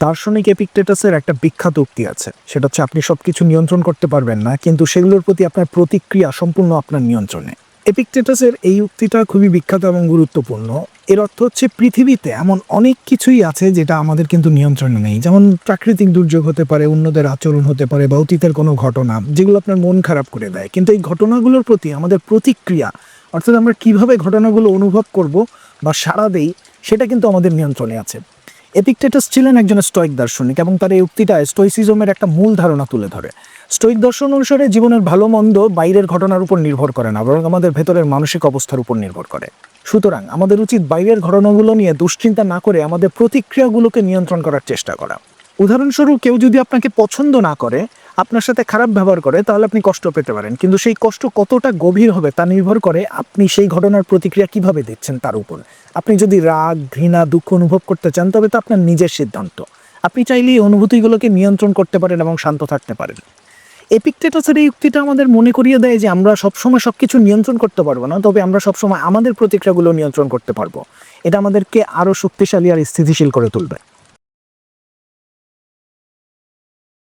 দার্শনিক এপিকটেটাসের একটা বিখ্যাত উক্তি আছে, সেটা হচ্ছে আপনি সবকিছু নিয়ন্ত্রণ করতে পারবেন না, কিন্তু সেগুলোর প্রতি আপনার প্রতিক্রিয়া সম্পূর্ণ আপনার নিয়ন্ত্রণে। এপিকটেটাসের এই উক্তিটা খুবই বিখ্যাত এবং গুরুত্বপূর্ণ। এর অর্থ হচ্ছে পৃথিবীতে এমন অনেক কিছুই আছে যেটা আমাদের কিন্তু নিয়ন্ত্রণে নেই। যেমন প্রাকৃতিক দুর্যোগ হতে পারে, অন্যদের আচরণ হতে পারে, বা অতীতের কোনো ঘটনা যেগুলো আপনার মন খারাপ করে দেয়। কিন্তু এই ঘটনাগুলোর প্রতি আমাদের প্রতিক্রিয়া, অর্থাৎ আমরা কিভাবে ঘটনাগুলো অনুভব করব বা সাড়া দেই, সেটা কিন্তু আমাদের নিয়ন্ত্রণে আছে। এপিকটেটাস ছিলেন একজন স্টোইক দার্শনিক এবং তার এই উক্তিটা স্টোইসিজমের একটা মূল ধারণা তুলে ধরে। স্টোইক দর্শন অনুসারে জীবনের ভালো মন্দ বাইরের ঘটনার উপর নির্ভর করে না, বরং আমাদের ভেতরের মানসিক অবস্থার উপর নির্ভর করে। সুতরাং আমাদের উচিত বাইরের ঘটনাগুলো নিয়ে দুশ্চিন্তা না করে আমাদের প্রতিক্রিয়াগুলোকে নিয়ন্ত্রণ করার চেষ্টা করা। উদাহরণস্বরূপ, কেউ যদি আপনাকে পছন্দ না করে, আপনার সাথে খারাপ ব্যবহার করে, তাহলে আপনি কষ্ট পেতে পারেন, কিন্তু সেই কষ্ট কতটা গভীর হবে তা নির্ভর করে আপনি সেই ঘটনার প্রতিক্রিয়া কিভাবে দিচ্ছেন তার উপর। আপনি যদি রাগ, ঘৃণা, দুঃখ অনুভব করতে চান, তবে তো আপনার নিজের সিদ্ধান্ত। আপনি চাইলে এই অনুভূতিগুলোকে নিয়ন্ত্রণ করতে পারেন এবং শান্ত থাকতে পারেন। এপিকটেটাসের এই উক্তিটা আমাদের মনে করিয়ে দেয় যে আমরা সবসময় সবকিছু নিয়ন্ত্রণ করতে পারবো না, তবে আমরা সবসময় আমাদের প্রতিক্রিয়াগুলো নিয়ন্ত্রণ করতে পারবো। এটা আমাদেরকে আরো শক্তিশালী আর স্থিতিশীল করে তুলবে।